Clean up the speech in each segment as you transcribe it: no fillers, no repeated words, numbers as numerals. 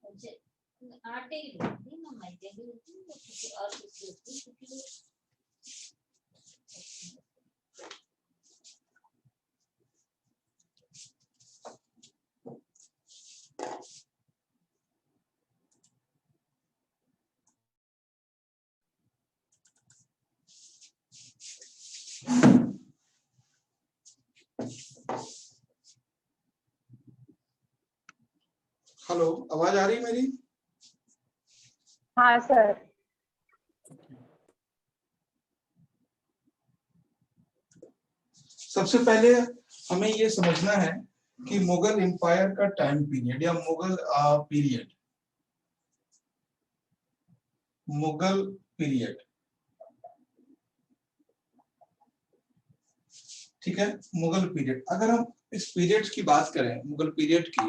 मुझे आटे की होती ना मैदे की होती है किसी और किसी होती है क्योंकि हेलो, आवाज आ रही मेरी? हाँ सर। सबसे पहले हमें ये समझना है कि मुगल एम्पायर का टाइम पीरियड या मुगल पीरियड, मुगल पीरियड, ठीक है। मुगल पीरियड, अगर हम इस पीरियड की बात करें, मुगल पीरियड की,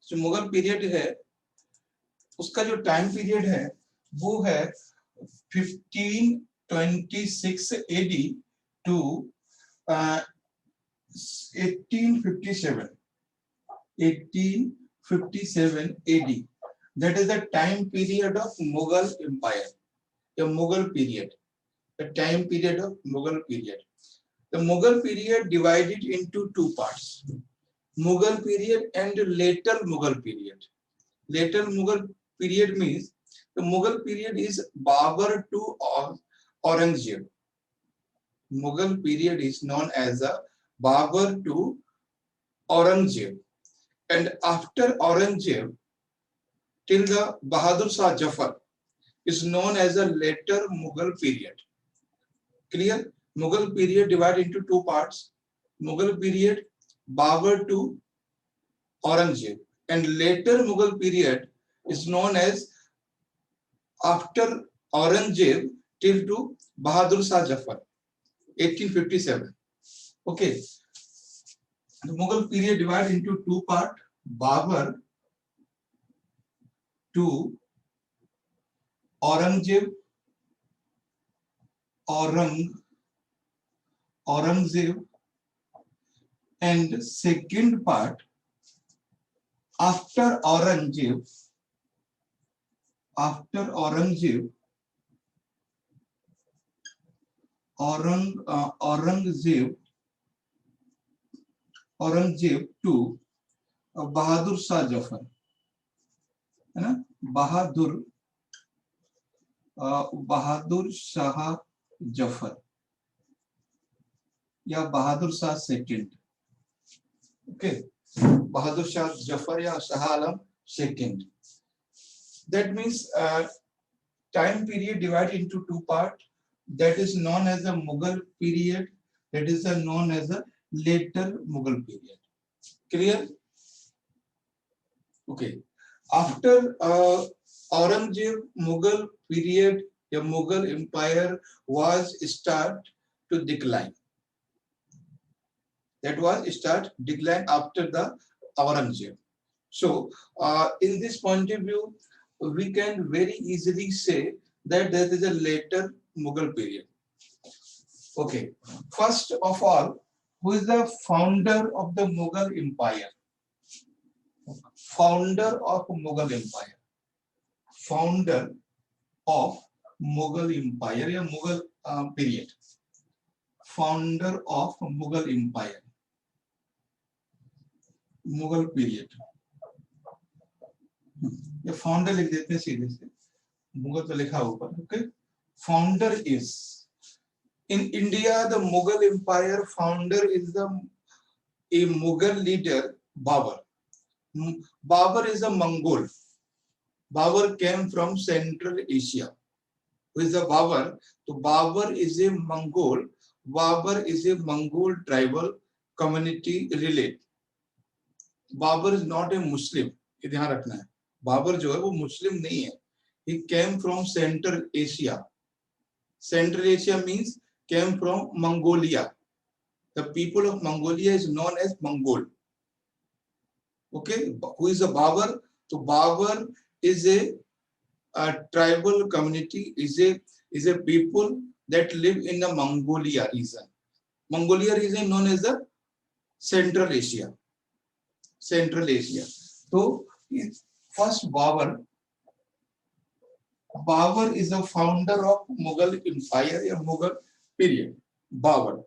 जो मुगल पीरियड है उसका जो टाइम पीरियड है वो है 1526 AD to 1857 AD. That is the time period of Mughal Empire, the Mughal period, the time period of Mughal period. The Mughal period divided into two parts: Mughal period and later Mughal period. Later Mughal period means the Mughal period is Babur to Aurangzeb. Mughal period is known as the Babur to Aurangzeb, and after Aurangzeb till the Bahadur Shah Jafar is known as a later Mughal period. Clear? Mughal period divided into two parts: Mughal period Babur to Aurangzeb, and later Mughal period is known as after Aurangzeb till to Bahadur Shah Jafar, 1857. Okay, the Mughal period divided into two parts: Babur to Aurangzeb, Aurangzeb, and second part after Aurangzeb, Aurangzeb to Bahadur Shah Jafar, है ना? बहादुर शाह जफर या Bahadur Shah second. Okay, Bahadur Shah Zafar या Shah Alam second. That means time period divided into two parts. That is known as the Mughal period. That is known as the later Mughal period. Clear? Okay. After Aurangzeb, Mughal period, the Mughal empire was start to decline. That was start decline after the Aurangzeb. So, in this point of view, we can very easily say that there is a later Mughal period. Okay. First of all, who is the founder of the Mughal empire? Founder of Mughal empire. Founder of Mughal empire या Mughal period. Founder of Mughal empire. Mughal period. ये founder लिख देते हैं सीधे से, मुगल तो लिखा ऊपर. Okay, founder is in India the Mughal empire founder is the a Mughal leader Babur. Babur is a Mongol. Babur came from central Asia. Who is the Babur? So Babur is a Mongol. Babur is a Mongol tribal community relate. Babur is not a Muslim. ये ध्यान रखना है. बाबर जो है वो मुस्लिम नहीं है. He came from Central Asia. Central Asia means came from Mongolia. The people of Mongolia is known as Mongol. Okay, who is a Babur? So Babur is a tribal community, is a people that live in the Mongolia region. Mongolia region known as the Central Asia. Central Asia. So first Babur is the founder of Mughal Empire, a Mughal period. Babur.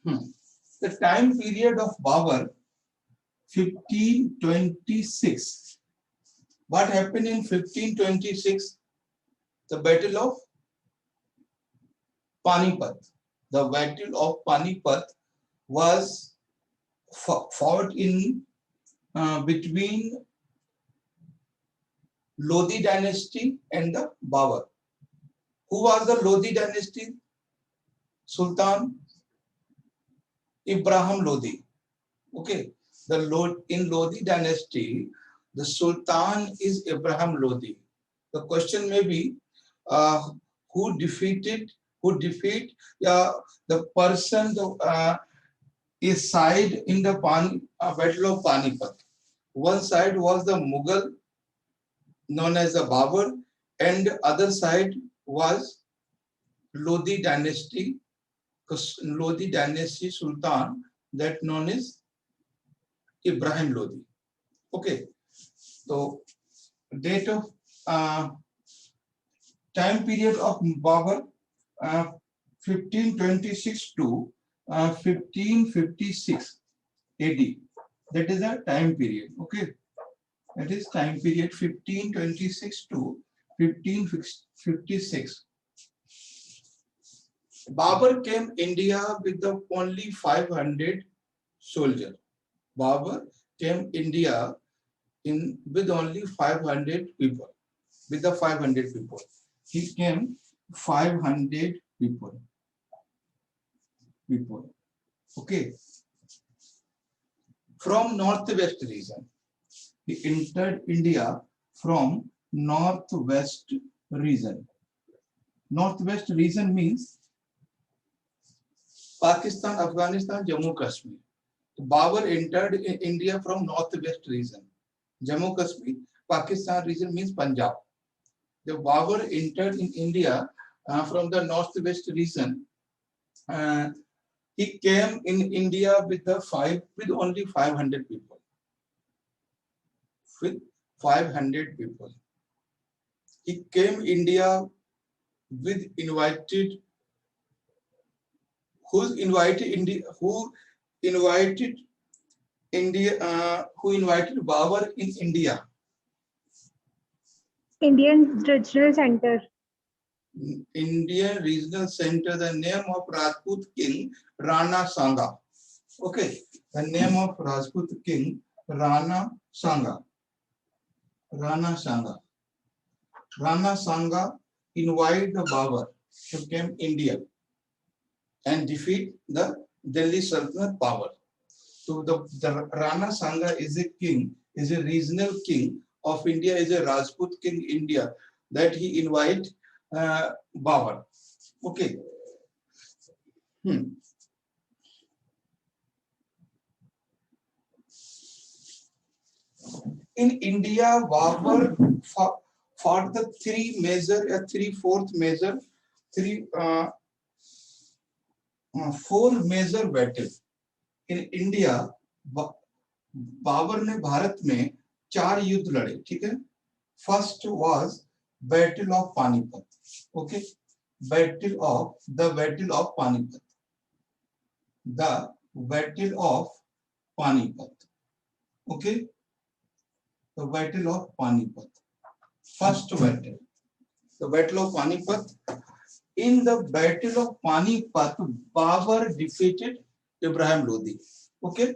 The time period of Babur, 1526. What happened in 1526? The Battle of Panipat. The Battle of Panipat was fought in between Lodi dynasty and the Babur. Who was the Lodi dynasty? Sultan Ibrahim Lodi. Okay, in Lodi dynasty, the Sultan is Ibrahim Lodi. The question may be, who defeat the person is side in the Battle of Panipat. One side was the Mughal known as the Babur, and other side was Lodi dynasty Sultan that known as Ibrahim Lodi. Okay, so date of time period of Babur, 1526 to 1556 AD. That is the time period. Okay, that is time period 1526 to 1556. Babur came India with the only 500 soldiers. Babur came India with only 500 people. With the 500 people, he came 500 people. Okay. From northwest region, he entered India from northwest region. Northwest region means Pakistan, Afghanistan, Jammu Kashmir. Babur entered in India from northwest region. Jammu Kashmir, Pakistan region means Punjab. The Babur entered in India from the northwest region. He came in India with only 500 people. With 500 people, he came India with invited. Who invited Babur in India? Indian Regional Center. Indian Regional Center, the name of Rajput king Rana Sanga. Okay, the name of Rajput king Rana Sanga. Rana Sanga invited the Babur to come India and defeat the Delhi Sultanate power. So the Rana Sanga is a king, is a regional king of India, is a Rajput king India that he invite Babur. Okay. In India, Babur fought the four major battles. In India, Babar ने भारत में 4 युद्ध लड़े. ठीक है. First was battle of Panipat. Okay, battle of Panipat. The battle of Panipat. Okay, the battle of Panipat. First battle, the battle of Panipat. In the battle of Panipat, Babur defeated Ibrahim Lodi. Okay,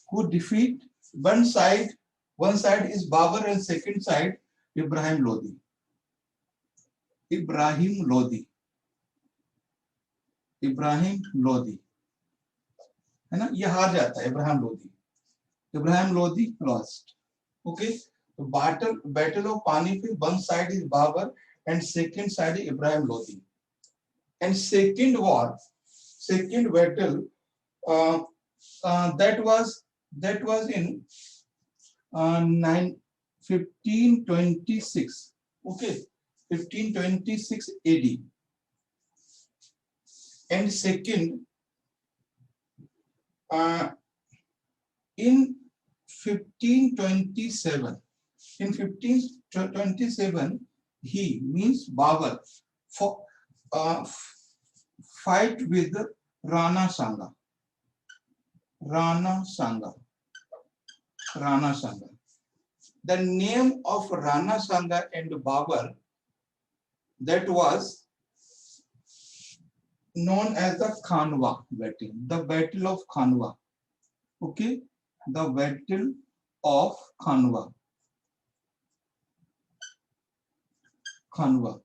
who defeat one side is Babur and second side Ibrahim Lodi. Ibrahim Lodi है ना, ये हार जाता है. Ibrahim Lodi lost. Okay, so battle of Panipat, one side is Babur and second side is Ibrahim Lodi. And second battle, that was in 1526. Okay, 1526 AD. and second, in 1527, in 1527, he means Babur for fight with Rana Sanga. Rana Sanga. Rana Sanga. The name of Rana Sanga and Babur, that was known as the Khanwa battle, the Battle of Khanwa. Okay, the Battle of Khanwa. Khanwa.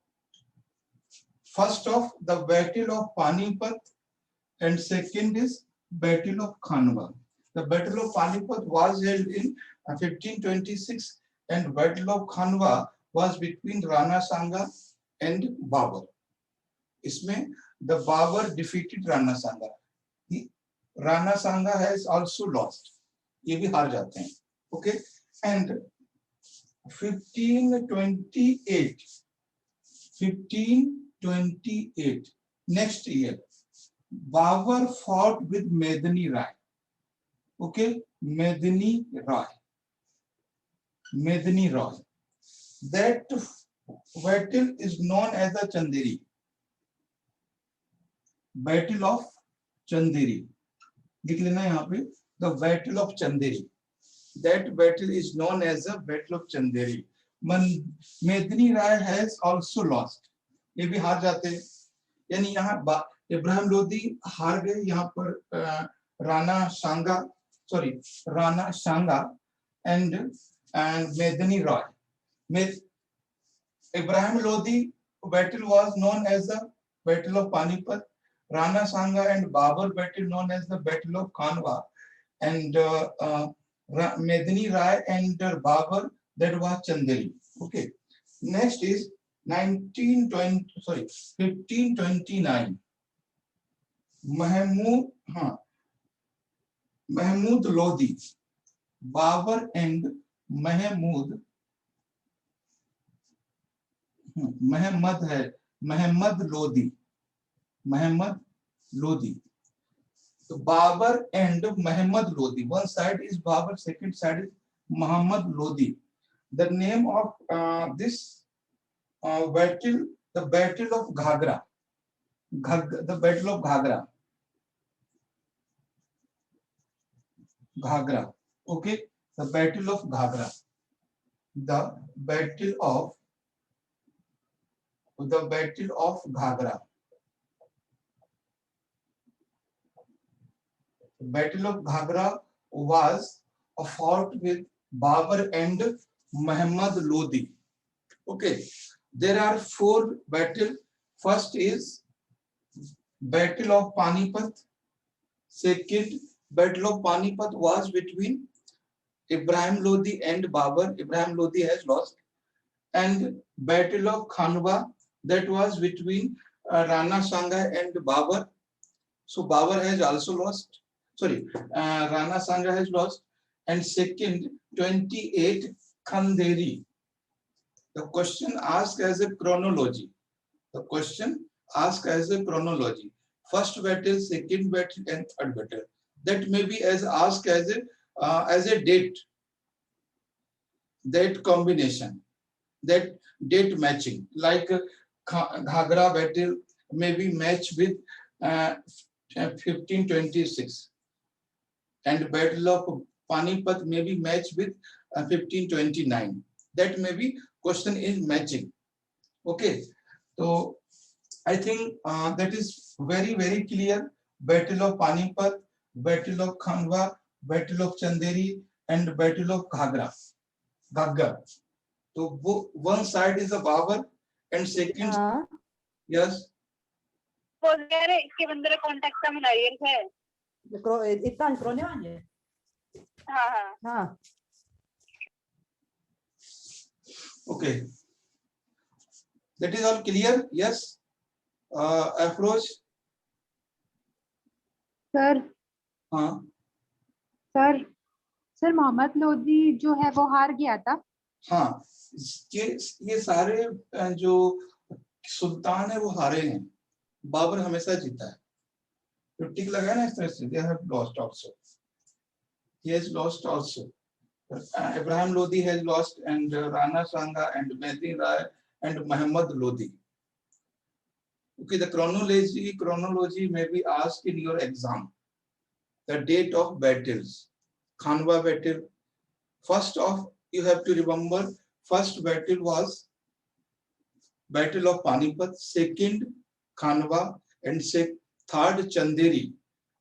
First of the Battle of Panipat, and second is Battle of Khanwa. The Battle of Panipat was held in 1526, and Battle of Khanwa was between Rana Sanga and Babur. इसमें the Babur defeated Rana Sanga. Rana Sanga has also lost. ये भी हार जाते हैं. Okay, and 1528, next year, Babur fought with Medini Rai. Okay, Medini Rai. That battle is known as the Chanderi. Battle of Chanderi. लिख लेना यहाँ पे, the Battle of Chanderi. That battle is known as the Battle of Chanderi. Medini Rai has also lost. ये भी हार जाते हैं. यानी यहाँ इब्राहिम लोदी हार गए यहाँ पर राणा सांगा and Medini Rai. Ibrahim Lodi battle was known as the Battle of Panipat. Rana Sanga and Babur battle known as the Battle of Khanwa, and Medini Rai and Babur, that was Chanderi. Okay. Next is 1529. Mahmud Lodi. Babur and Mahmud Lodi. So Babur and Muhammad Lodi. One side is Babur, second side is Muhammad Lodi. The name of this battle, the Battle of Ghagra. The Battle of Ghagra. Okay, the Battle of Ghagra. The Battle of Ghagra. The Battle of Ghagra was fought with Babur and Muhammad Lodi. Okay, there are 4 battles. First is Battle of Panipat. Second, Battle of Panipat was between Ibrahim Lodi and Babur. Ibrahim Lodi has lost. And Battle of Khanwa, that was between Rana Sanga and Babur. So Babur has also lost. Rana Sanga has lost. And second, 28, Khanderi. The question asked as a chronology. First battle, second battle, and third battle. That may be asked as a date. That combination. That date matching. Like Ghagra battle may be matched with 1526. And Battle of Panipat may be matched with 1529. That may be question is matching. Okay, so I think that is very, very clear. Battle of Panipat, Battle of Khanwa, Battle of Chanderi, and Battle of Ghagra. So one side is a Babur and second. Yes. Okay. That is all clear? Yes. Approach. Sir Mohammad Lodi जो है वो हार गया था. हाँ, ये सारे जो सुल्तान है वो हारे हैं. बाबर हमेशा जीता है. जो टिक लगा है ना इस तरह से, they have lost also. He has lost also. Ibrahim Lodi has lost, and Rana Sanga and Mehdi Rai and Muhammad Lodi. Okay, the chronology may be asked in your exam. The date of battles. Khanwa battle. First of, you have to remember, first battle was Battle of Panipat, second Khanwa, and third Chanderi,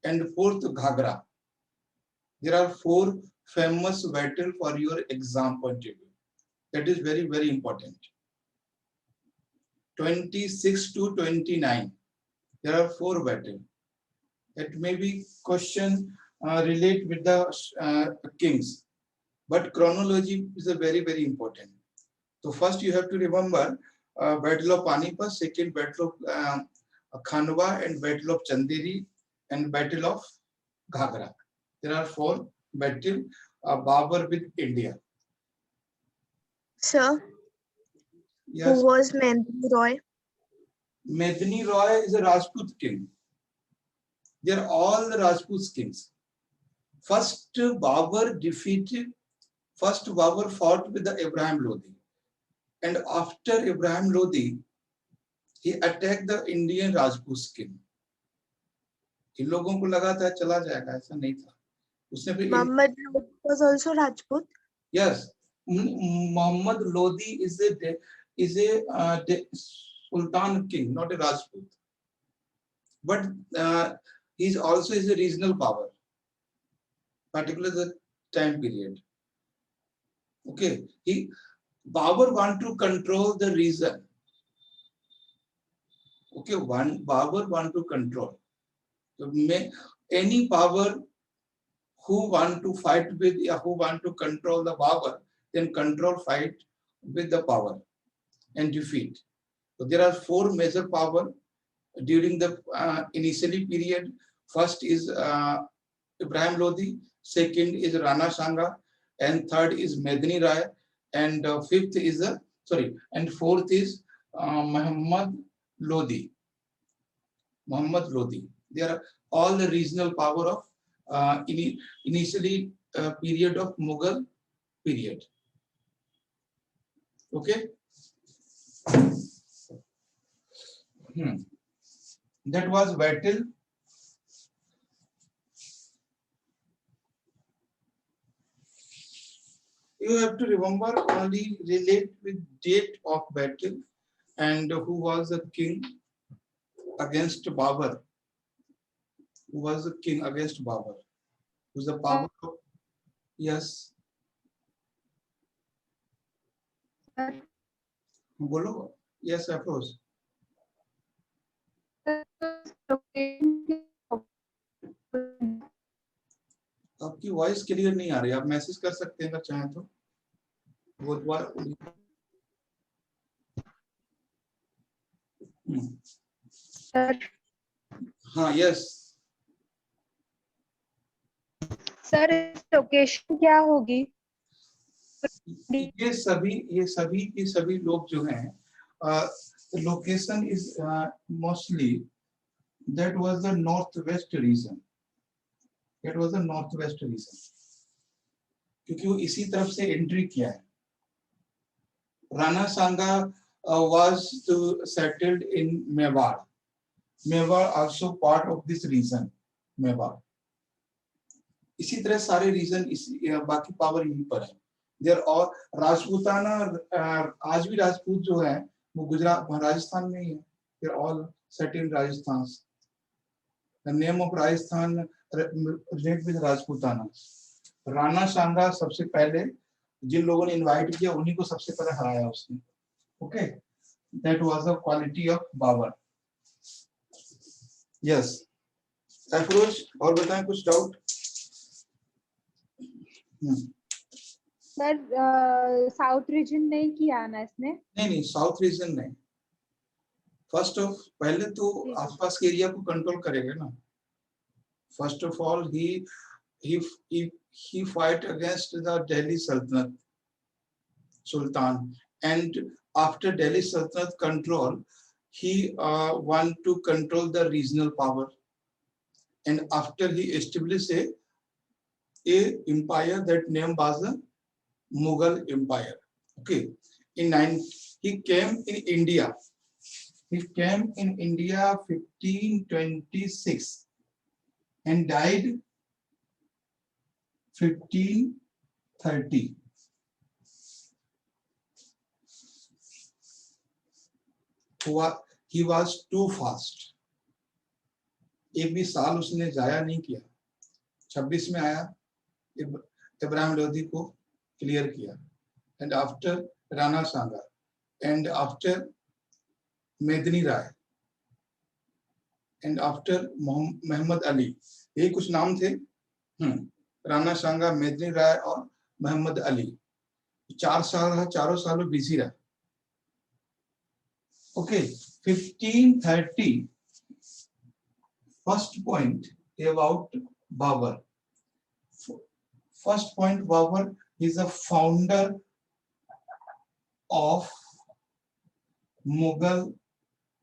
and fourth Ghagra. There are 4 famous battles for your exam point of view. That is very, very important. 26 to 29. There are 4 battles. It may be question relate with the kings, but chronology is a very, very important. So first you have to remember Battle of Panipat, second Battle of Khanwa, and Battle of Chanderi, and Battle of Ghagra. There are 4 battles. Babur with India. Sir, Yes. who was Mehdi Roy? Medni Roy is a Rajput king. They are all the Rajput kings. First Babur fought with the Ibrahim Lodi. And after Ibrahim Lodi, he attacked the Indian Rajput king. इन लोगों को लगा था चला जाएगा, ऐसा नहीं था. उसने फिर Muhammad Lodi was also Rajput. Yes, Muhammad Lodi is a Sultan king, not a Rajput. But he also is a regional power, particularly the time period. Okay, Babur want to control the region. Okay, Babur want to control. So any power who want to fight with, who want to control the Babur, then fight with the power and defeat. So there are 4 major power during the initially period. First is Ibrahim Lodi, second is Rana Sanga, and third is Medni Rai, and fifth is and fourth is Muhammad Lodi. Muhammad Lodi. They are all the regional power of initially period of Mughal period. Okay. That was battle. You have to remember only relate with date of battle and who was the king against Babur. Who was the king against Babur? Who's the power of? Yes. Bolo. Yes, of course. आपकी voice clear नहीं आ रही, आप message कर सकते हैं अगर चाहें तो. वो दोबारा हाँ. यस सर लोकेशन क्या होगी? ये सभी लोग जो हैं, location is mostly that was the north west region. That was the northwest region, क्योंकि वो इसी तरफ से एंट्री किया है. Rana Sanga was settled in Mewar. Mewar also part of this region. Mewar. इसी तरह सारे रीजन बाकी पावर यहीं पर है. There are राजपूताना, आज भी राजपूत जो है वो गुजरात राजस्थान में ही है. They are all set in Rajasthan. The name of Rajasthan relate with Rajputana. Rana सांगा सबसे पहले जिन लोगों ने इनवाइट किया उन्हीं को सबसे पहले हराया उसने. Okay, that was the quality of Babur. Yes Afroz, और बताएं कुछ डाउट? सर साउथ रीजन नहीं किया ना इसने? नहीं, साउथ रीजन नहीं. फर्स्ट ऑफ पहले तो आसपास के एरिया को कंट्रोल करेगा ना. First of all he fight against the Delhi Sultan, and after Delhi Sultanate control, he want to control the regional power. and after he established a empire, that name was the Mughal Empire. Okay, he came in India. He came in India 1526 and died 1530. He was too fast. एक भी साल उसने जाया नहीं किया. 26 में आया, इब्राहिम लोधी को क्लियर किया, and after Rana Sanga, and after Medini Rai, and after Mohammad Ali. ये कुछ नाम थे. राणा सांगा, मेदिनी राय और मोहम्मद अली. 4 साल रहा, चारों सालों बिजी रहा. Okay, 1530. First point about Babur. First point, Babur is the founder of Mughal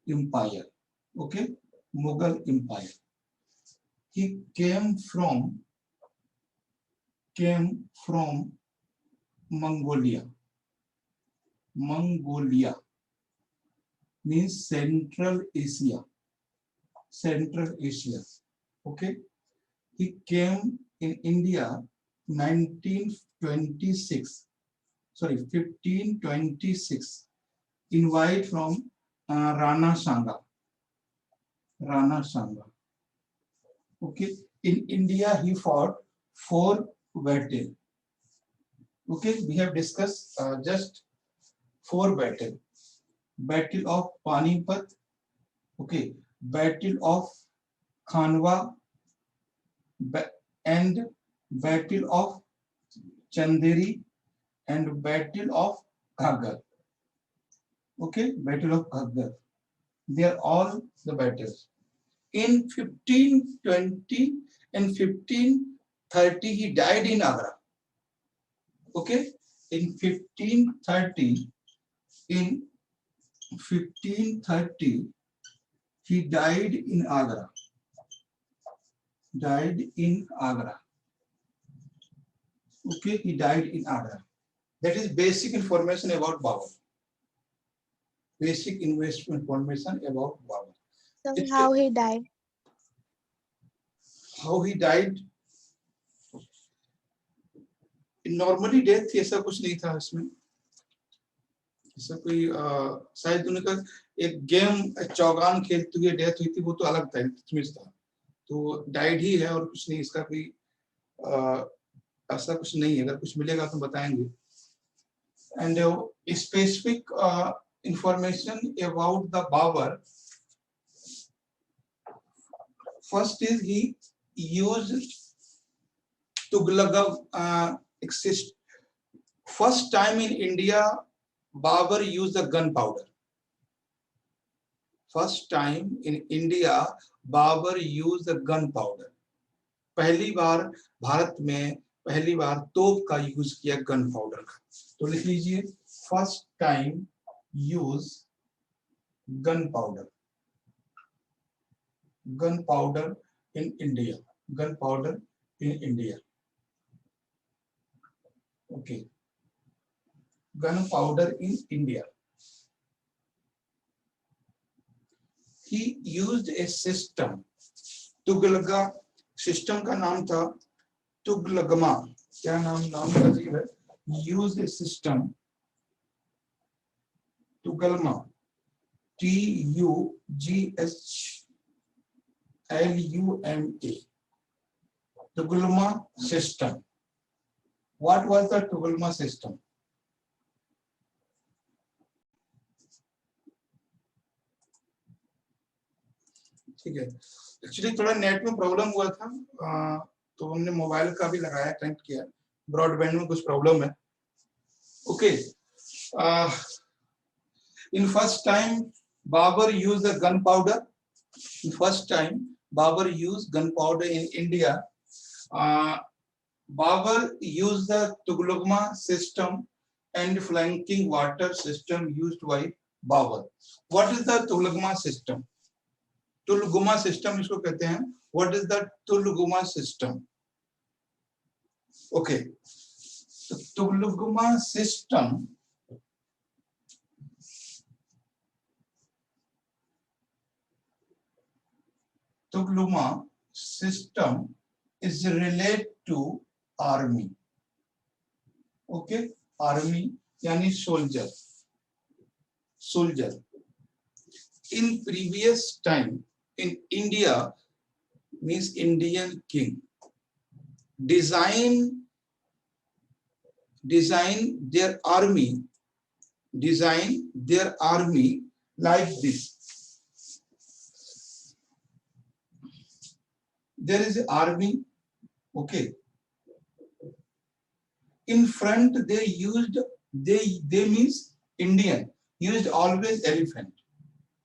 Empire. Okay, Mughal Empire. He came from Mongolia. Mongolia means Central Asia. Central Asia. Okay, he came in India 1526. Invite from Rana Sanga. Okay, in India he fought 4 battles. Okay, we have discussed just 4 battles. Battle of Panipat. Okay, Battle of Khanwa and Battle of Chanderi and Battle of Ghaggar. Okay, Battle of Ghaggar. They are all the battles. In 1520 and 1530, he died in Agra. Okay, in 1530, he died in Agra. Okay, he died in Agra. That is basic information about Babur. Basic information about Babur. So how he died? How he died? Normally death थी, ऐसा कुछ नहीं था इसमें. ऐसा कोई शायद उनका एक गेम चौगान खेलते हुए डेथ हुई थी, वो तो अलग था, था. तो डाइड ही है और कुछ नहीं. इसका कोई ऐसा कुछ नहीं है. अगर कुछ मिलेगा तो बताएंगे. And specific information about the Babur. First is he used Tughlaq exist. First time in India, Babur used the gunpowder. First time in India, Babur used the gunpowder. पहली बार भारत में पहली बार तोप का यूज किया, गन पाउडर का. तो लिख लीजिए, first time use gun powder. Gun powder in India. Gun powder in India. Okay, gun powder in India. He used a system. तुगलका सिस्टम का नाम था तुगलगमा. क्या नाम का अजीब है. Used a system. तुगलमा. TUGHLUMA. Tuglama system. What was the Tuglama system? ठीक है. एक्चुअली थोड़ा नेट में प्रॉब्लम हुआ था, तो हमने मोबाइल का भी लगाया, कनेक्ट किया. ब्रॉडबैंड में कुछ प्रॉब्लम है. Okay, in first time Babur use the gun powder. In first time Babur use gun powder in India. Babur use the तुगलमा system and flanking water system used by Babur. What is the Tughlaq system? तुलगुमा system इसको कहते हैं. What is the तुलगुमा system? Okay. The तुलगुमा system is related to army. Okay, army yani soldier. In previous time in India means Indian king design their army like this. There is an army, okay. In front they used, they means Indian used always elephant.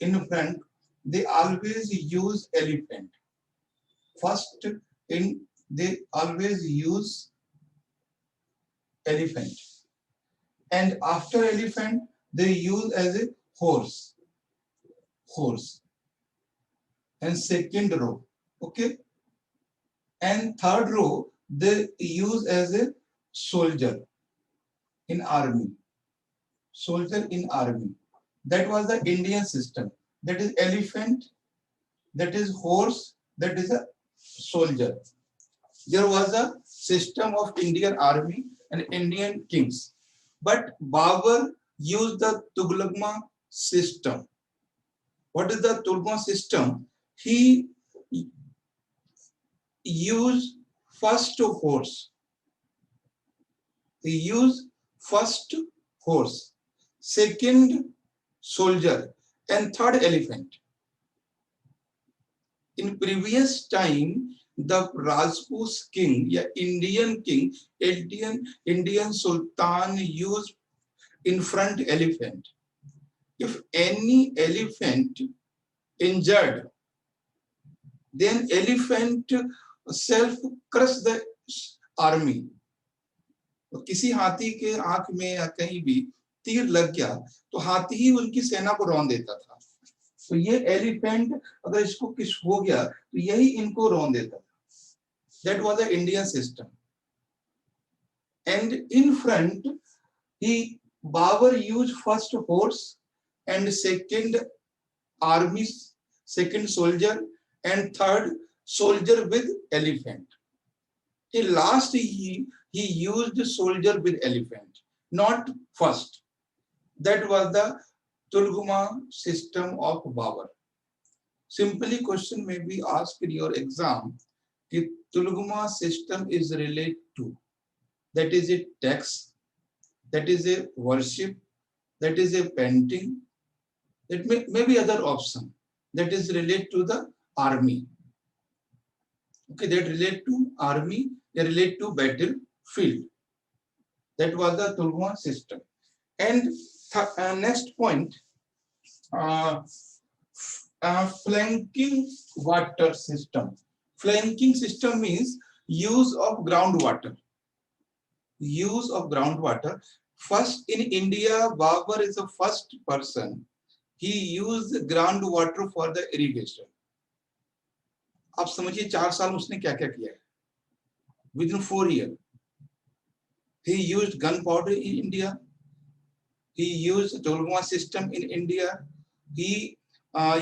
In front they always use elephant. First they always use elephant, and after elephant they use as a horse, and second row, okay, and third row they use as a soldier in army. That was the Indian system. That is elephant, that is horse, that is a soldier. There was a system of Indian army and Indian kings. But Babur used the Tughlaqma system. What is the Tughlaqma system? He used first horse. Second soldier, and third elephant. In previous time, the Rajput king, Indian king, Indian Sultan used in front elephant. If any elephant injured, then elephant self crush the army. तो किसी हाथी के आंख में या कहीं भी तीर लग गया तो हाथी ही उनकी सेना को रौंद देता था. तो ये एलिफेंट अगर इसको कुछ हो गया तो यही इनको रौंद देता था. That was the Indian system. And in front, Babur used first horse and second army, second soldier, and third soldier with elephant. In last, he used soldier with elephant, not first. That was the Tulguma system of Babur. Simply question may be asked in your exam. The Tulguma system is related to, that is a text, that is a worship, that is a painting, that may be other option, that is related to the army. Okay, that relate to army, they relate to battlefield. That was the Tulguma system. And next point, flanking water system. Flanking system means use of groundwater. Use of groundwater. First in India, Babur is the first person. He used groundwater for the irrigation. आप समझिए 4 साल उसने क्या क्या किया है. Within 4 years, he used gunpowder in India. He used Tulguma system in India. He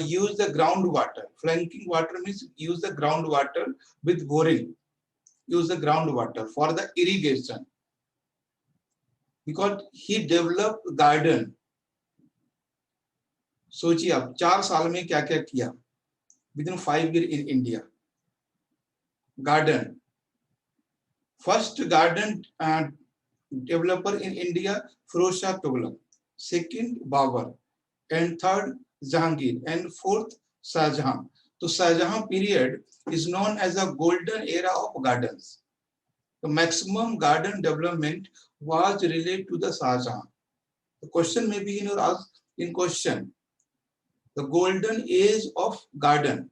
used the groundwater. Flanking water means use the groundwater with boring. Use the groundwater for the irrigation. Because he developed garden. सोचिए आप 4 साल में क्या क्या किया. Within 5 years in India. Garden. First garden developer in India, Firoz Shah Tughlaq. Second, Babur. And third, Jahangir. And fourth, Shah Jahan. So Shah Jahan period is known as a golden era of gardens. The maximum garden development was related to the Shah Jahan. The question may be in question. The golden age of garden,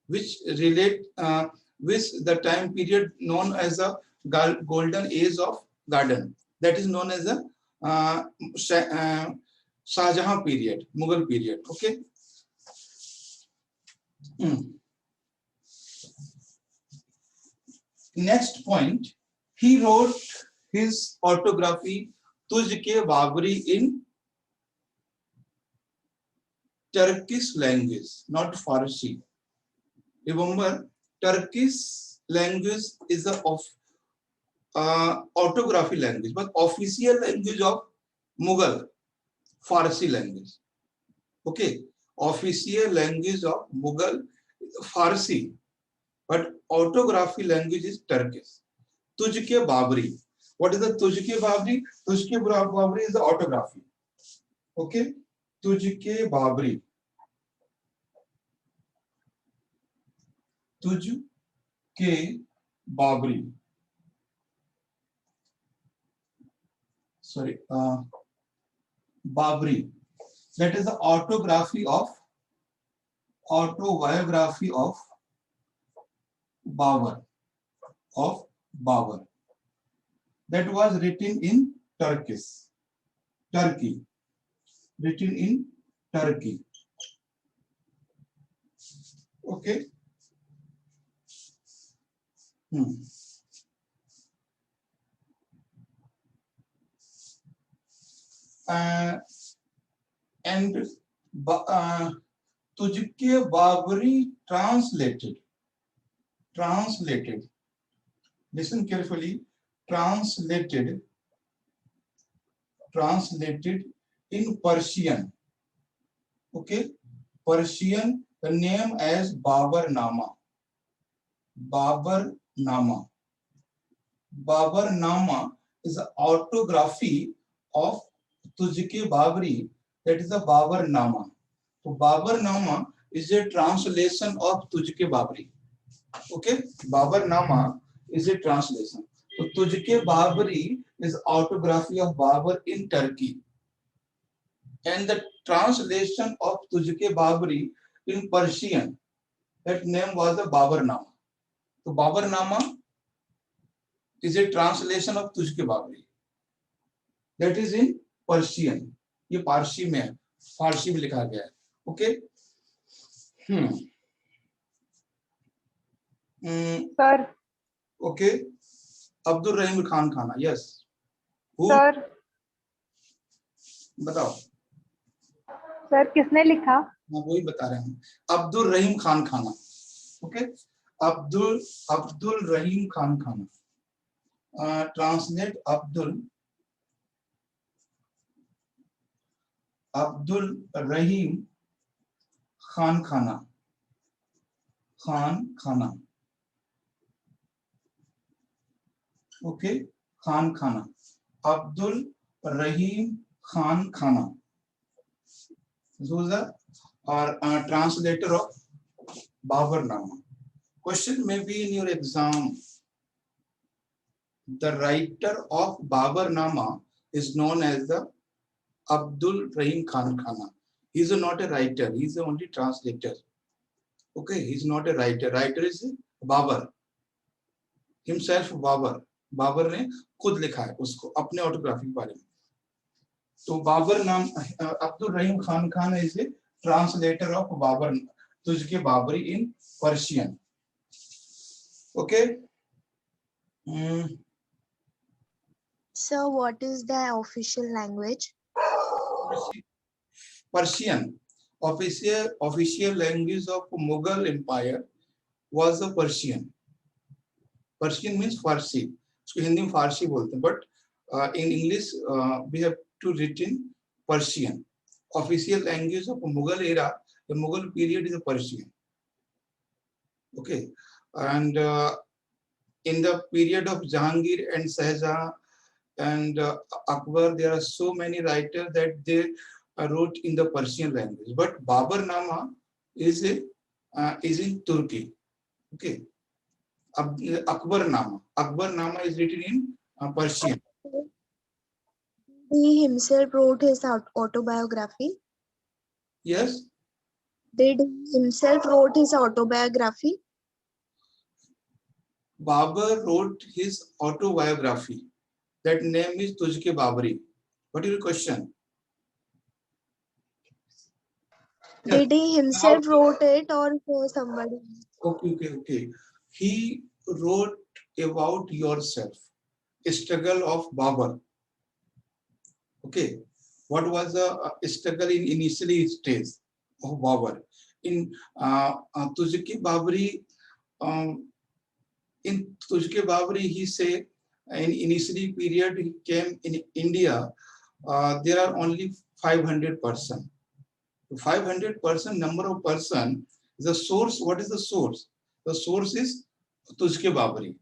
which relate with the time period known as a golden age of garden. That is known as a Shah Jahan period, Mughal period. Okay. Next point, he wrote his autography Tujhke Babri in Turkish language, not Farsi. Remember, Turkish language is the autography language, but official language of Mughal, Farsi language. Okay, official language of Mughal, Farsi, but autography language is Turkish. Tujhke Babri. What is the Tujhke Babri? Tujhke Babri is the autography. Okay, Tujhke Babri. Tujhke Babri. Sorry, Babri. That is the autobiography of Babur. That was written in Turkey. Written in Turkey. Okay. And Tujhke Babri translated. Listen carefully. Translated in Persian. Okay, Persian. The name as Babarnama. Babarnama is the autography of Tujhke Babri. That is the Babarnama. So Babarnama is a translation of Tujhke Babri. Okay, Babarnama is a translation. So Tujhke Babri is autography of Babur in Turkey, and the translation of Tujhke Babri in Persian, that name was the Babarnama. So Babarnama is a translation of Tujhke Babri. That is in Persian. ये पारसी में है, फारसी में लिखा गया है. Okay. Sir. Okay. Abdul Rahim Khan Khana. Yes. Who? Sir. बताओ. Sir, किसने लिखा? हाँ वही बता रहे हैं. अब्दुल रहीम खान खाना. Okay. Abdul Rahim Khan Khana. Translate Abdul Rahim Khan Khana. Okay, Khan Khana. Abdul Rahim Khan Khana. Who is the translator of Babarnama? Question may be in your exam. The writer of Babarnama is known as the Abdul Rahim Khan Khana. He is not a writer. He is the only translator. Okay, he is not a writer. Writer is Babur. Himself Babur. Babar ने खुद लिखा है उसको अपने autography के बारे में. तो बाबर नाम Abdul Rahim Khan is a translator of Babur Tuzuk Baburi in Persian. Okay. So what is the official language? Persian. Official language of Mughal Empire was the Persian. Persian means Farsi. उसको हिंदी में फारसी बोलते हैं, but in English we have to written Persian. Official language of Mughal era, the Mughal period is Persian. Okay, and in the period of Jahangir and Shahjahan and Akbar, there are so many writers that they wrote in the Persian language, but Babarnama is in Turkey. Okay, Akbarnama is written in Persian. He himself wrote his autobiography. Yes. Did he himself wrote his autobiography? Babur wrote his autobiography. That name is Tujhke Babri. What is your question? Did he himself wrote it or for somebody? Okay. He wrote about yourself, struggle of Babur. Okay, what was the struggle in initially stage of Babur? In Tujhki Babri, um, he say in initially period he came in India. There are only 500%. 500% number of person. The source. What is the source? The source is Tujhke Babri.